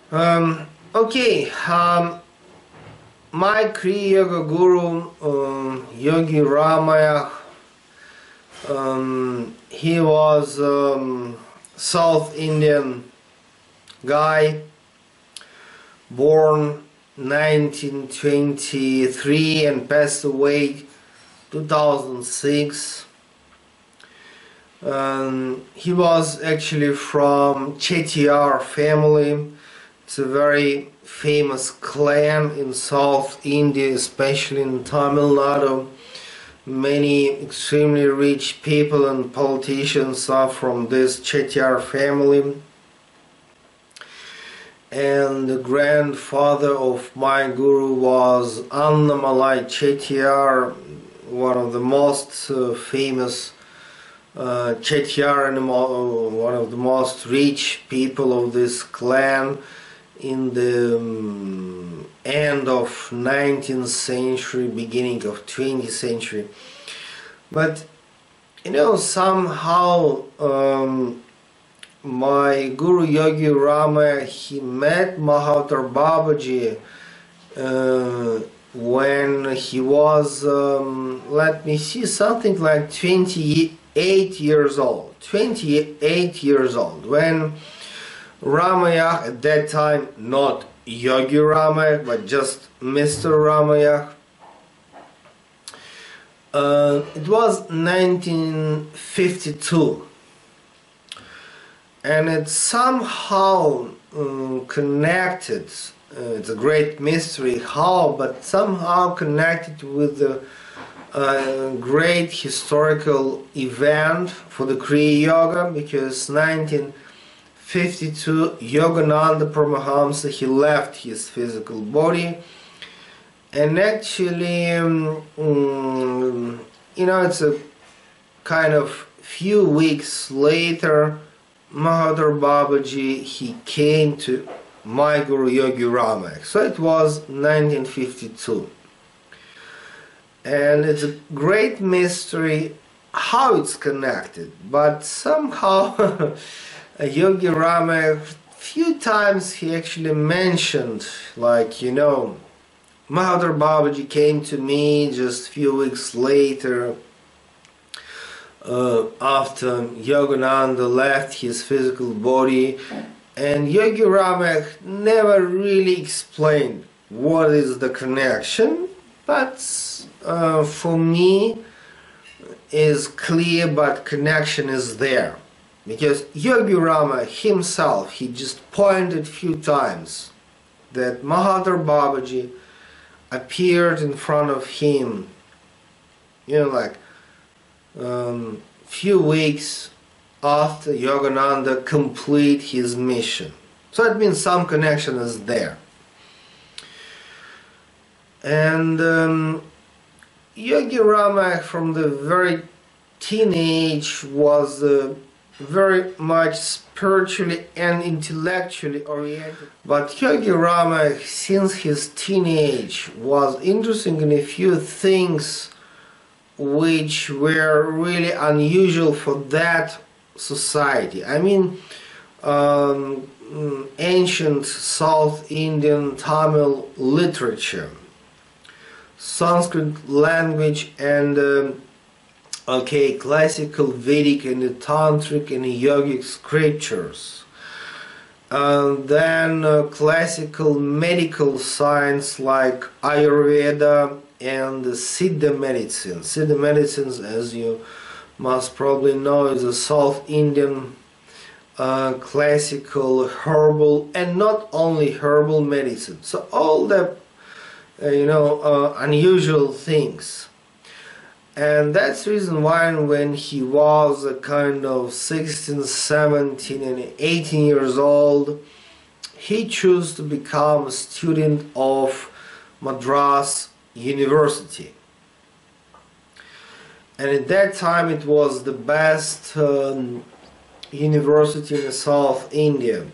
Okay, my Kriya Yoga guru, Yogi Ramaiah, he was South Indian guy, born 1923 and passed away 2006. He was actually from Chettiar family. It's a very famous clan in South India, especially in Tamil Nadu. Many extremely rich people and politicians are from this Chettiar family. And the grandfather of my guru was Annamalai Chettiar, one of the most famous Chettiar and one of the most rich people of this clan in the end of 19th century, beginning of 20th century. But you know, somehow my guru Yogi Ramaiah, he met Mahavatar Bababji when he was, let me see, something like 28 years old. 28 years old, when Ramaiah, at that time not Yogi Ramaiah but just Mr. Ramaiah, it was 1952, and it's somehow connected, it's a great mystery how, but somehow connected with the great historical event for the Kriya Yoga, because 1952 Yogananda Paramahamsa, he left his physical body, and actually you know, it's a kind of few weeks later Mahavatar Bababji, he came to my guru Yogi Ramaiah. So it was 1952, and it's a great mystery how it's connected, but somehow Yogi Ramaiah, few times he actually mentioned, like, you know, Mahavatar Bababji came to me just few weeks later after Yogananda left his physical body, and Yogi Ramaiah never really explained what is the connection, but for me is clear, but connection is there. Because Yogi Ramaiah himself, he just pointed few times that Mahavatar Bababji appeared in front of him, you know, like few weeks after Yogananda complete his mission. So it means some connection is there. And Yogi Ramaiah from the very teenage was very much spiritually and intellectually oriented. But Yogi Ramaiah, since his teenage, was interested in a few things which were really unusual for that society. I mean, ancient South Indian Tamil literature, Sanskrit language, and classical Vedic and tantric and yogic scriptures. Then classical medical science like Ayurveda and Siddha medicine. Siddha medicines, as you must probably know, is a South Indian classical herbal, and not only herbal medicine. So all the unusual things. And that's the reason why when he was a kind of 16, 17 and 18 years old, he chose to become a student of Madras University. And at that time it was the best university in South India.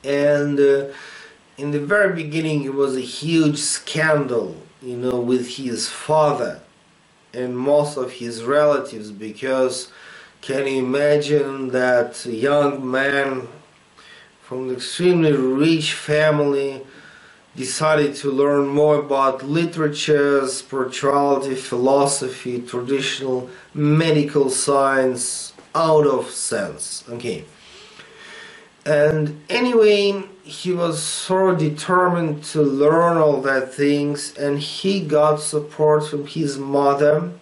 And in the very beginning it was a huge scandal, you know, with his father and most of his relatives, because can you imagine that a young man from the extremely rich family, decided to learn more about literature, spirituality, philosophy, traditional medical science, out of sense. Okay. And anyway, he was so determined to learn all that things, and he got support from his mother,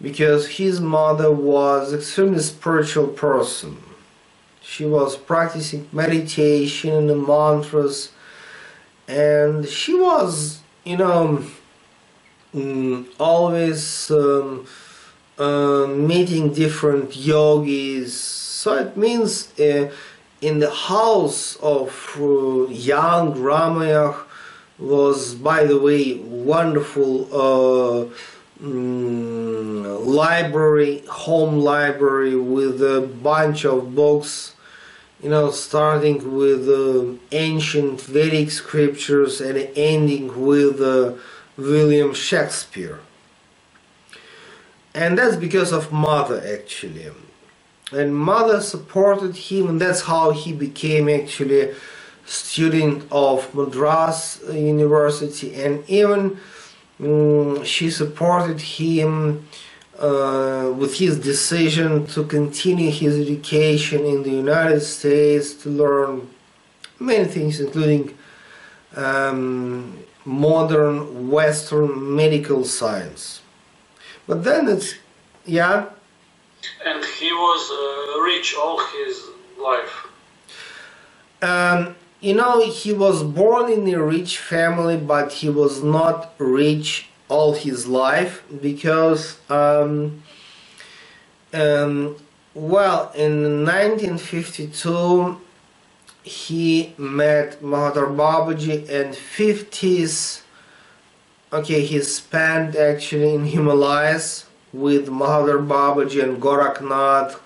because his mother was an extremely spiritual person. She was practicing meditation and the mantras, and she was, always meeting different yogis. So it means in the house of young Ramaiah was, by the way, wonderful library, home library with a bunch of books, starting with ancient Vedic scriptures and ending with William Shakespeare. And that's because of mother, actually. And mother supported him, and that's how he became actually student of Madras University, and even she supported him with his decision to continue his education in the United States, to learn many things, including modern Western medical science. But then it's, yeah. And he was rich all his life. He was born in a rich family, but he was not rich all his life, because well, in 1952 he met Mahavatar Bababji, and 50s, okay, he spent actually in Himalayas with Mahavatar Bababji and Goraknath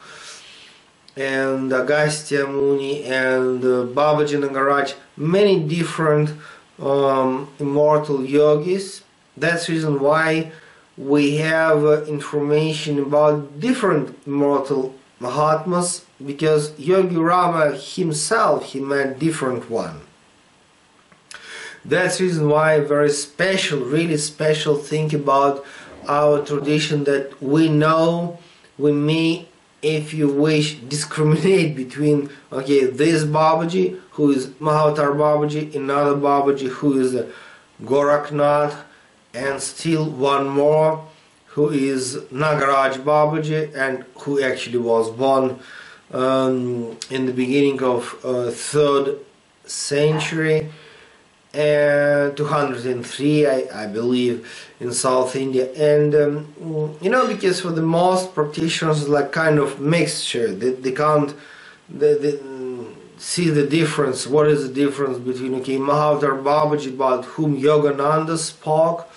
and Agastya Muni and Babaji Nagaraj, many different immortal yogis. That's the reason why we have information about different immortal Mahatmas, because Yogi Rama himself, he met different one. That's the reason why very special, really special thing about our tradition, that we know, we may, if you wish, discriminate between, okay, this Babaji, who is Mahavatar Babaji, another Babaji, who is Goraknath, and still one more, who is Nagaraj Babaji, and who actually was born in the beginning of 3rd century, 203, I believe, in South India. And because for the most practitioners, like kind of mixture, they can't they see the difference. What is the difference between, okay, Mahavatar Babaji, about whom Yogananda spoke,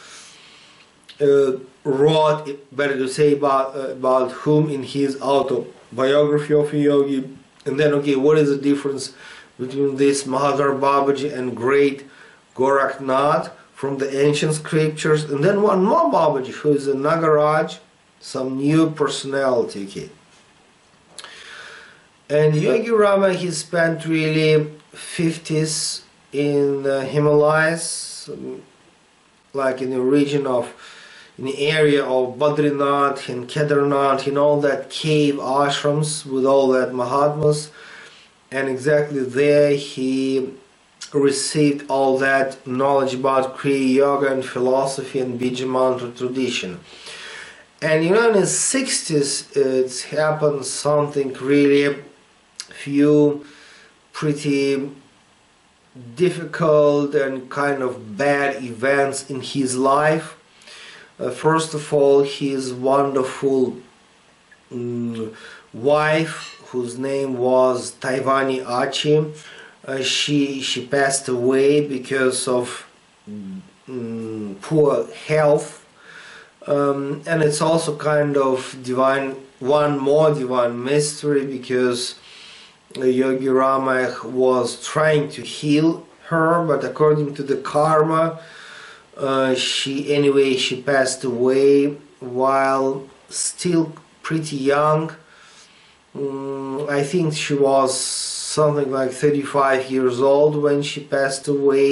wrote, better to say, about whom in his autobiography of a yogi, and then, okay, what is the difference between this Mahavatar Babaji and great Goraknath from the ancient scriptures, and then one more Babaji, who is a Nagaraj, some new personality, okay. And Yogi Rama, he spent really 50s in the Himalayas, like in the region of, in the area of Badrinath and Kedarnath, in all that cave ashrams with all that Mahatmas, and exactly there he received all that knowledge about Kriya Yoga and philosophy and Bijamantra tradition. And in the 60s it's happened something really few pretty difficult and kind of bad events in his life. First of all, his wonderful wife, whose name was Taivani Achi, she passed away because of poor health, and it's also kind of divine, one more divine mystery, because Yogi Ramaiah was trying to heal her, but according to the karma, she passed away while still pretty young. I think she was something like 35 years old when she passed away,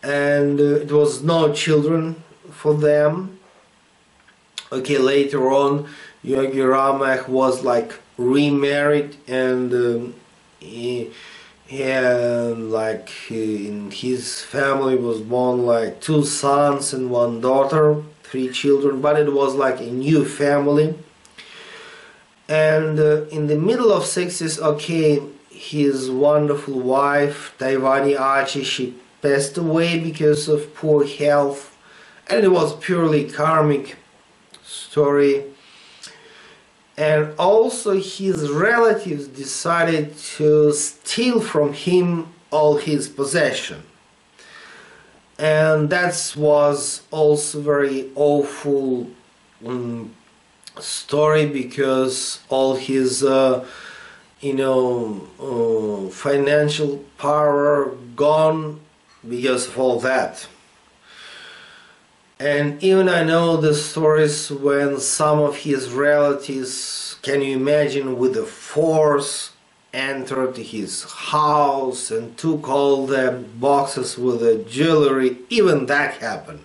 and it was no children for them. Okay, later on Yogi Ramaiah was like remarried, and in his family was born like 2 sons and 1 daughter, 3 children, but it was like a new family. And in the middle of 60s, okay, his wonderful wife Taivani Achi, she passed away because of poor health, and it was purely karmic story. And also his relatives decided to steal from him all his possession, and that was also very awful story, because all his financial power gone because of all that. And even I know the stories when some of his relatives, can you imagine, with the force entered his house and took all the boxes with the jewelry. Even that happened.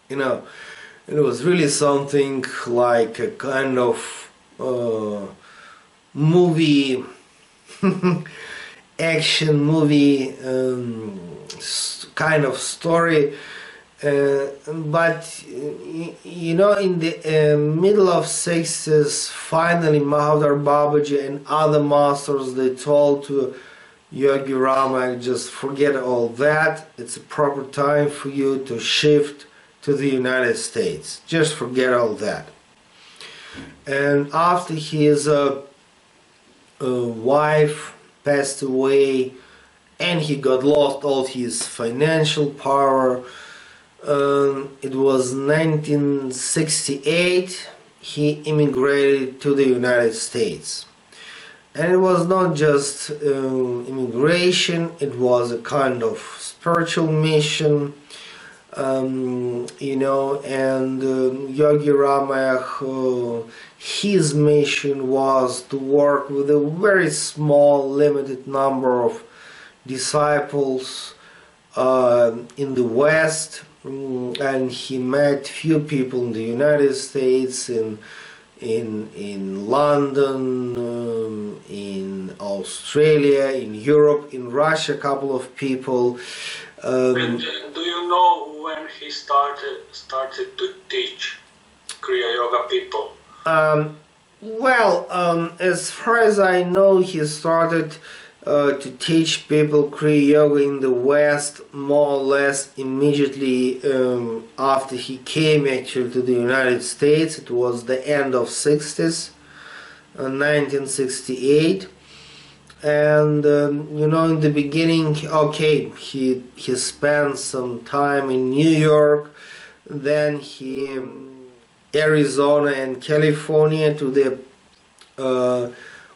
It was really something like a kind of movie, action movie kind of story. But in the middle of 60s, finally Mahavatar Bababji and other masters, they told to Yogi Ramaiah, just forget all that, it's a proper time for you to shift to the United States, just forget all that. And after his wife passed away and he got lost all his financial power, it was 1968, he immigrated to the United States. And it was not just immigration, it was a kind of spiritual mission, and Yogi Ramaiah, his mission was to work with a very small, limited number of disciples in the West. And he met few people in the United States, in London, in Australia, in Europe, in Russia, a couple of people. And do you know when he started to teach Kriya Yoga people? As far as I know, he started to teach people Kriya Yoga in the West more or less immediately after he came actually to the United States. It was the end of 60s, 1968. And in the beginning, okay, he spent some time in New York, then he Arizona and California to the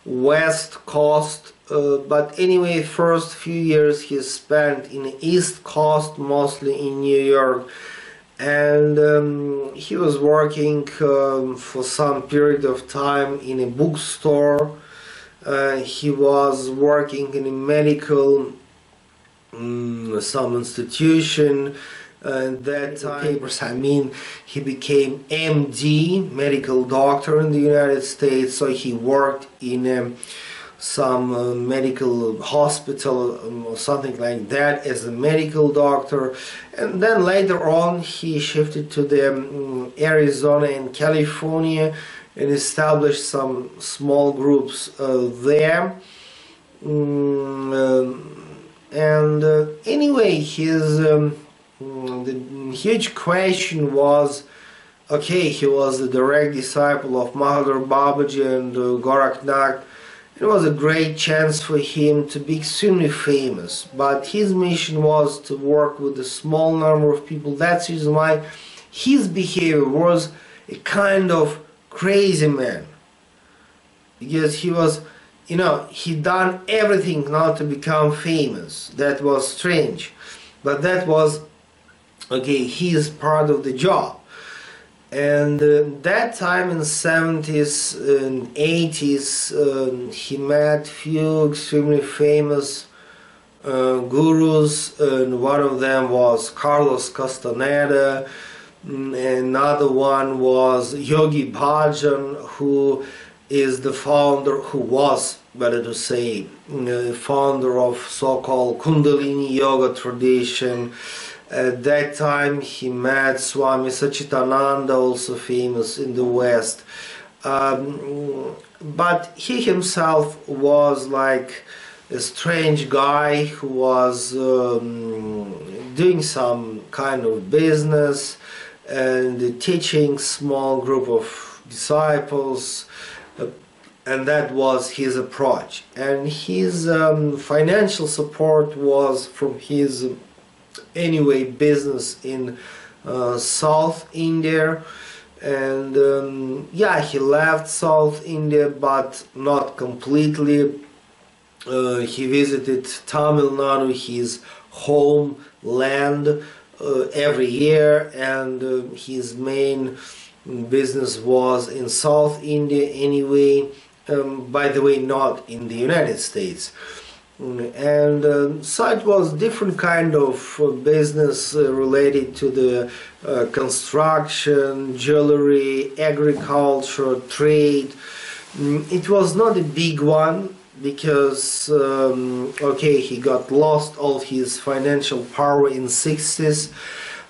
West Coast. But anyway, first few years he spent in the East Coast, mostly in New York, and he was working for some period of time in a bookstore. He was working in a medical some institution. That time, he became MD, medical doctor in the United States, so he worked in some medical hospital or something like that as a medical doctor, and then later on he shifted to the Arizona and California and established some small groups there. Anyway, his the huge question was, okay, he was the direct disciple of Mahavatar Bababji and Goraknath. It was a great chance for him to be extremely famous, but his mission was to work with a small number of people. That's the reason why his behavior was a kind of crazy man, because he was, he done everything not to become famous. That was strange, but that was, okay, his part of the job. And that time in 70s and 80s, he met few extremely famous gurus, and one of them was Carlos Castaneda. Another one was Yogi Bhajan, who is the founder, who was, better to say, founder of so-called Kundalini Yoga tradition. At that time he met Swami Satchitananda, also famous in the West. But he himself was like a strange guy who was doing some kind of business and teaching small group of disciples, and that was his approach. And his financial support was from his anyway business in South India. And yeah, he left South India, but not completely. He visited Tamil Nadu, his homeland, every year, and his main business was in South India anyway, by the way, not in the United States. And so it was different kind of business related to the construction, jewelry, agriculture, trade. It was not a big one, because okay, he got lost all his financial power in 60s,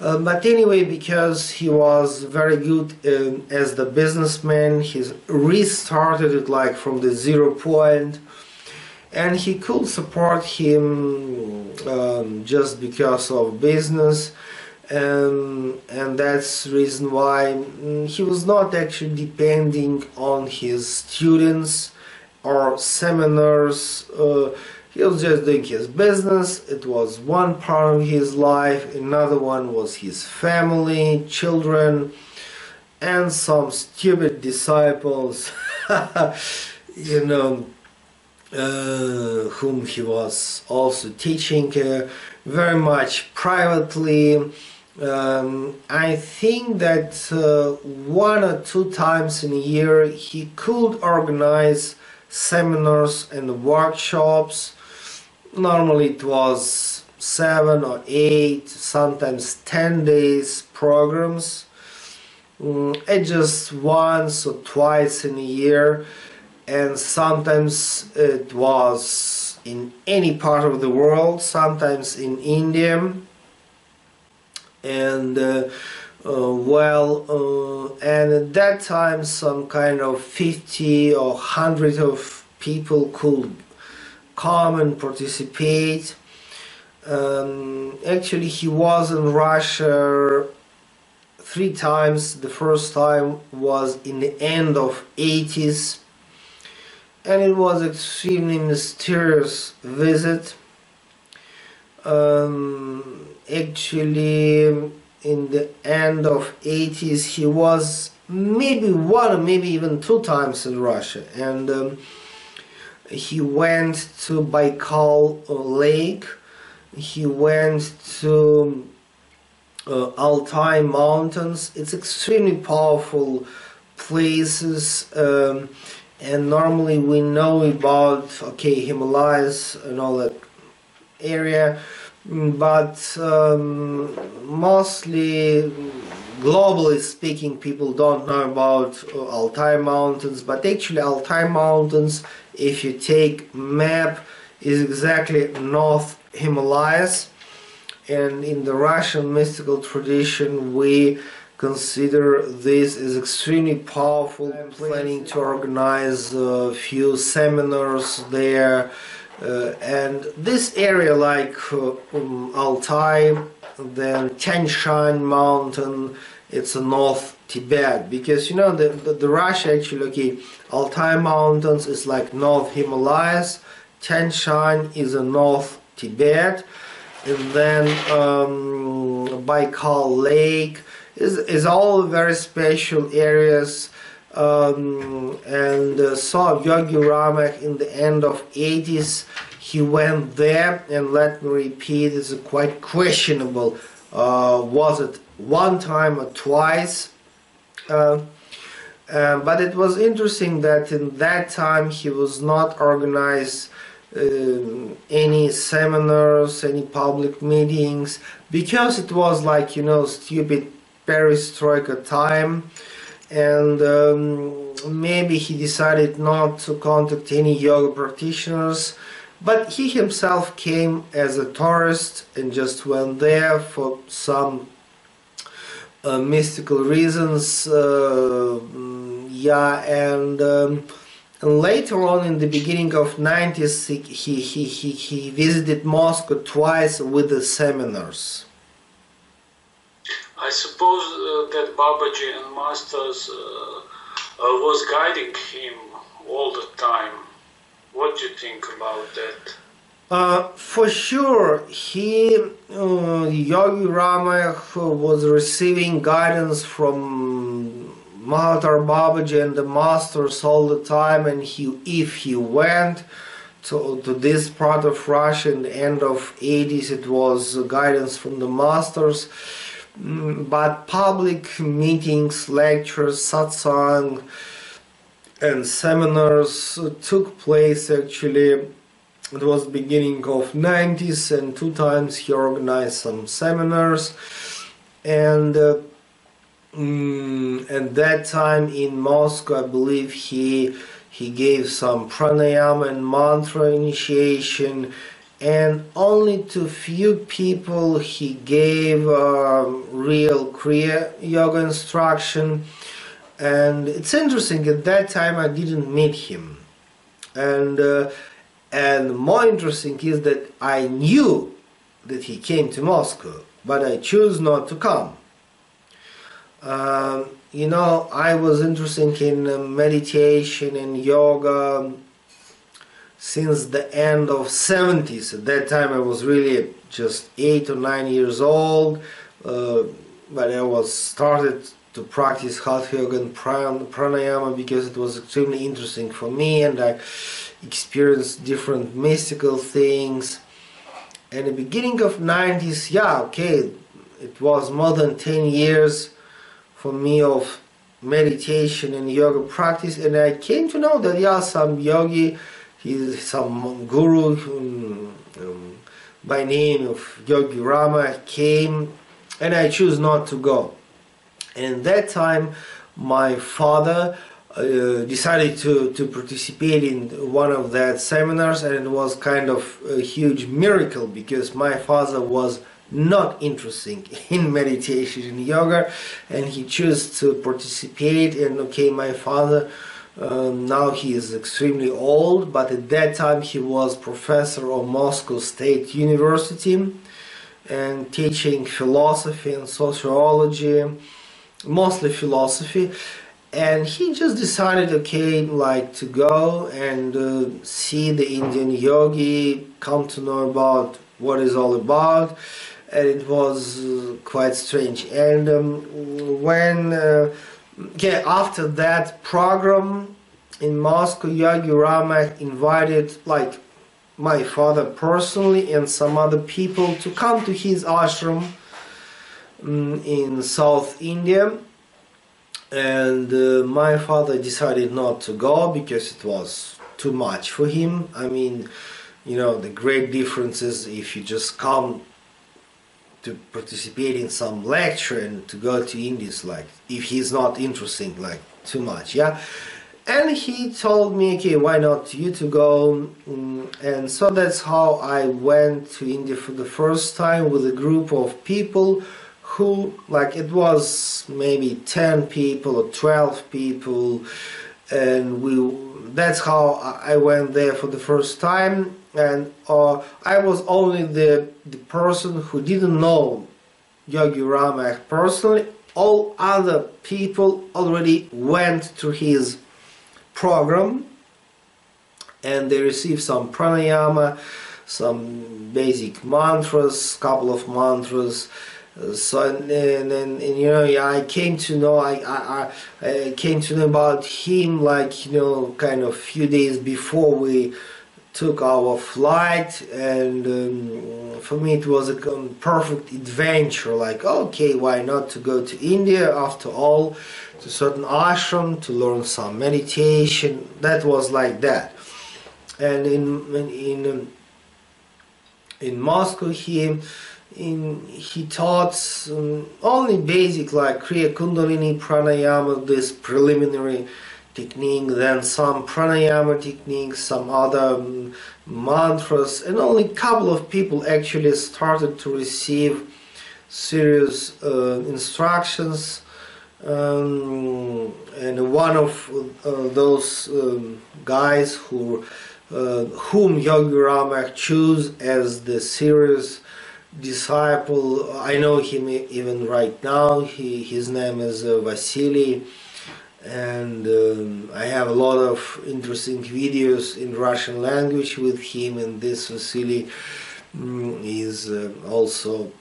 but anyway, because he was very good as the businessman, he restarted it like from the 0 point, and he could support him just because of business, and that's the reason why he was not actually depending on his students or seminars. He was just doing his business. It was one part of his life. Another one was his family, children, and some stupid disciples, you know, whom he was also teaching very much privately. I think that 1 or 2 times in a year he could organize seminars and workshops. Normally it was 7 or 8, sometimes 10 days programs, and just once or twice in a year, and sometimes it was in any part of the world, sometimes in India. And and at that time some kind of 50 or 100 of people could come and participate. Actually, he was in Russia 3 times. The first time was in the end of 80s, and it was extremely mysterious visit. Actually, in the end of 80s he was maybe 1 or maybe even 2 times in Russia, and he went to Baikal Lake, he went to Altai Mountains. It's extremely powerful places, and normally we know about, okay, Himalayas and all that area, but mostly, globally speaking, people don't know about Altai Mountains. But actually Altai Mountains, if you take map, is exactly North Himalayas, and in the Russian mystical tradition we consider this as extremely powerful. I'm planning to organize a few seminars there. And this area, like Altai, then Tian Shan Mountain, it's a North Tibet, because you know the Russia actually, okay, Altai Mountains is like North Himalayas, Tian Shan is a North Tibet, and then Baikal Lake is all very special areas. And saw Yogi Ramaiah in the end of 80s. He went there, and let me repeat, it's quite questionable. Was it 1 time or twice? But it was interesting that in that time he was not organized any seminars, any public meetings, because it was like, you know, stupid perestroika time, and maybe he decided not to contact any yoga practitioners, but he himself came as a tourist and just went there for some mystical reasons, and later on, in the beginning of 90s, he visited Moscow twice with the seminars. I suppose that Bababji and Masters was guiding him all the time. What do you think about that? For sure, Yogi Ramaiah was receiving guidance from Mahavatar Bababji and the masters all the time, and if he went to this part of Russia in the end of 80s, it was guidance from the masters. But public meetings, lectures, satsang and seminars took place actually. It was beginning of 90s, and 2 times he organized some seminars, and at that time in Moscow, I believe he gave some pranayama and mantra initiation, and only to few people he gave real Kriya Yoga instruction. And it's interesting, at that time I didn't meet him, and more interesting is that I knew that he came to Moscow, but I chose not to come. You know, I was interested in meditation and yoga since the end of 70s. At that time I was really just 8 or 9 years old, but I was started to practice Hatha Yoga and Pranayama because it was extremely interesting for me, and I experienced different mystical things. And the beginning of 90s, it was more than 10 years for me of meditation and yoga practice, and I came to know that some yogi, some guru by name of Yogi Rama came, and I choose not to go. And at that time my father decided to participate in one of that seminars, and it was kind of a huge miracle because my father was not interested in meditation and yoga, and he chose to participate. And my father now he is extremely old, but at that time he was professor of Moscow State University and teaching philosophy and sociology, mostly philosophy. And he just decided, to go and see the Indian yogi, come to know about what it's all about. And it was quite strange. And after that program in Moscow, Yogi Ramaiah invited my father personally and some other people to come to his ashram in South India. And my father decided not to go because it was too much for him. I mean, the great difference is if you just come to participate in some lecture, and to go to India is if he's not interested, too much, yeah. And he told me, okay, why not you to go? And so that's how I went to India for the first time with a group of people who, it was maybe 10 people or 12 people, and that's how I went there for the first time. And I was only the person who didn't know Yogi Ramaiah personally. All other people already went through his program, and they received some pranayama, some basic mantras, couple of mantras. I came to know I came to know about him kind of few days before we took our flight, and for me it was a perfect adventure, like, okay, why not to go to India, after all, to certain ashram to learn some meditation. That was like that. And in Moscow he taught only basic, like Kriya Kundalini Pranayama, this preliminary technique, then some pranayama techniques, some other mantras, and only a couple of people actually started to receive serious instructions. And one of those guys whom Yogi Ramaiah chose as the serious disciple, I know him even right now. His name is Vasily, and I have a lot of interesting videos in Russian language with him, and this Vasily is also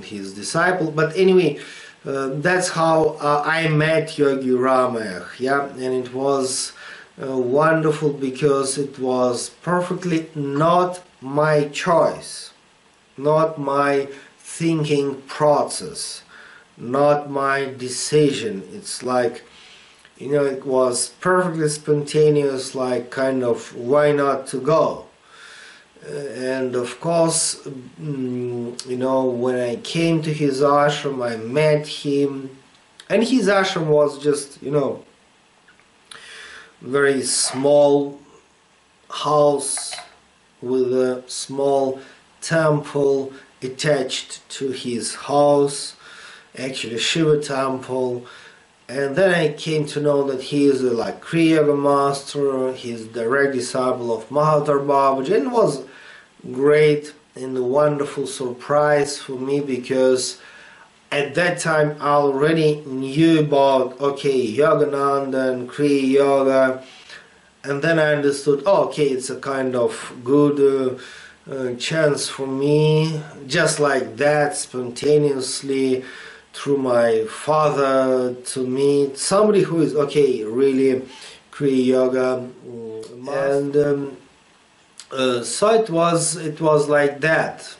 his disciple. But anyway, that's how I met Yogi Ramaiah, yeah, and it was wonderful because it was perfectly not my choice, not my thinking process, not my decision. It's like, you know, it was perfectly spontaneous, like kind of, why not to go? And of course, you know, when I came to his ashram, I met him, and his ashram was just, you know, very small house with a small temple attached to his house, actually Shiva temple. And then I came to know that he is a like Kriya Yoga master, he's a direct disciple of Mahavatar Bababji, and it was great and a wonderful surprise for me, because at that time I already knew about, okay, Yogananda and Kriya Yoga, and then I understood, oh, okay, it's a kind of good chance for me, just like that, spontaneously, through my father, to meet somebody who is, okay, really Kriya Yoga, and so it was like that.